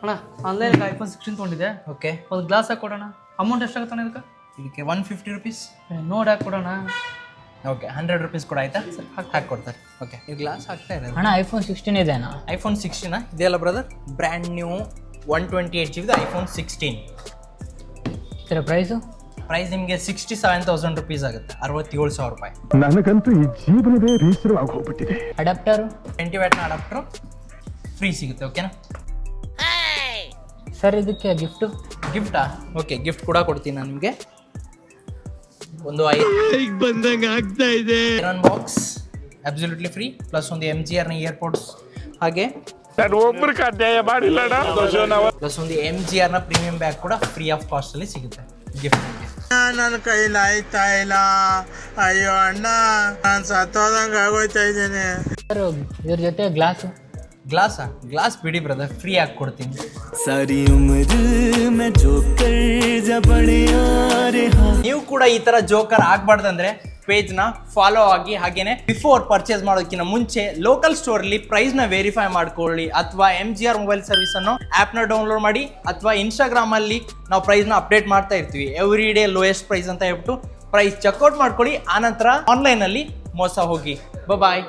ಅಣ್ಣ online iPhone 16 ತೊಗೊಂಡಿದ್ದೆ. Okay, ಒಂದು ಗ್ಲಾಸ್ ಹಾಕಿ ಕೊಡೋಣ. ಅಮೌಂಟ್ ಎಷ್ಟಾಗುತ್ತಣ್ಣ ಇದಕ್ಕೆ? ಇದಕ್ಕೆ 150 ರುಪೀಸ್. ನೋಡಿ ಹಾಕಿ ಕೊಡೋಣ. ಓಕೆ, 100 ರುಪೀಸ್ ಕೂಡ ಆಯ್ತಾ? ಹಾಕಿ ಕೊಡ್ತಾರೆ. ಓಕೆ, ಈ ಗ್ಲಾಸ್ ಹಾಕ್ತಾ ಇರೋದು ಅಣ್ಣ ಐಫೋನ್ 16 ಇದೆನಾ? ಐಫೋನ್ 16 ಇದೆಯಲ್ಲ brother, brand new 128 GB iPhone 16. ಇದರ ಪ್ರೈಸು? ಪ್ರೈಸ್ ನಿಮಗೆ 67,000 ರುಪೀಸ್ ಆಗುತ್ತೆ, 67,000 ರೂಪಾಯಿ. ನನಗಂತೂ ಈ ಜೀವನವೇ ಬೇಸರವಾಗಿ ಹೋಗ್ಬಿಟ್ಟಿದೆ. ಅಡಾಪ್ಟರು? 20 ವ್ಯಾಟ್ನ ಅಡಾಪ್ಟರು ಫ್ರೀ ಸಿಗುತ್ತೆ. ಓಕೆನಾ ಸರ್, ಇದಕ್ಕೆ ಗಿಫ್ಟಾ? ಓಕೆ, ಗಿಫ್ಟ್ ಕೂಡ ಕೊಡ್ತೀನಿ ನಾನು ನಿಮಗೆ. ಒಂದು ಬಂದಂಗೆ ಆಗ್ತಾ ಇದೆ. Iron box absolutely free, plus ಒಂದು MGR ಇಯರ್ಪೋಡ್ಸ್, ಹಾಗೆ ಒಬ್ಬರಿಗೆ ಅಧ್ಯಾಯ ಮಾಡಿಲ್ಲ ಪ್ಲಸ್ ಒಂದು MGR ಪ್ರೀಮಿಯಂ ಬ್ಯಾಗ್ ಕೂಡ ಫ್ರೀ ಆಫ್ ಕಾಸ್ಟ್ ಅಲ್ಲಿ ಸಿಗುತ್ತೆ ಗಿಫ್ಟ್. ನನ್ನ ಕೈಲಿ ಆಯ್ತಾ ಇಲ್ಲ, ಅಯ್ಯೋ ಅಣ್ಣ, ನಾನು ಸತ್ತೋದಂಗೆ ಆಗೋಯ್ತಾ ಇದ್ದೇನೆ. ಸರ್, ಇದ್ರ ಜೊತೆ ಗ್ಲಾಸು? ಗ್ಲಾಸ್ ಬಿಡಿ ಬ್ರದರ್, ಫ್ರೀ ಆಗಿ ಕೊಡ್ತೀನಿ. ನೀವು ಕೂಡ ಈ ತರ ಜೋಕರ್ ಆಗ್ಬಾರ್ದಂದ್ರೆ ಪೇಜ್ನ ಫಾಲೋ ಆಗಿ, ಹಾಗೇನೆ ಬಿಫೋರ್ ಪರ್ಚೇಸ್ ಮಾಡೋದಕ್ಕಿಂತ ಮುಂಚೆ ಲೋಕಲ್ ಸ್ಟೋರಲ್ಲಿ ಪ್ರೈಸ್ನ ವೆರಿಫೈ ಮಾಡ್ಕೊಳ್ಳಿ, ಅಥವಾ MGR ಮೊಬೈಲ್ ಸರ್ವಿಸ್ ಅನ್ನೋ ಆ್ಯಪ್ನ ಡೌನ್ಲೋಡ್ ಮಾಡಿ, ಅಥವಾ ಇನ್ಸ್ಟಾಗ್ರಾಮಲ್ಲಿ ನಾವು ಪ್ರೈಸ್ನ ಅಪ್ಡೇಟ್ ಮಾಡ್ತಾ ಇರ್ತೀವಿ. ಎವ್ರಿ ಡೇ ಲೋಯೆಸ್ಟ್ ಪ್ರೈಸ್ ಅಂತ ಹೇಳ್ಬಿಟ್ಟು ಪ್ರೈಸ್ ಚೆಕ್ಔಟ್ ಮಾಡ್ಕೊಳ್ಳಿ. ಆನಂತರ ಆನ್ಲೈನಲ್ಲಿ ಮೋಸ ಹೋಗಿ. ಬಾಯ್.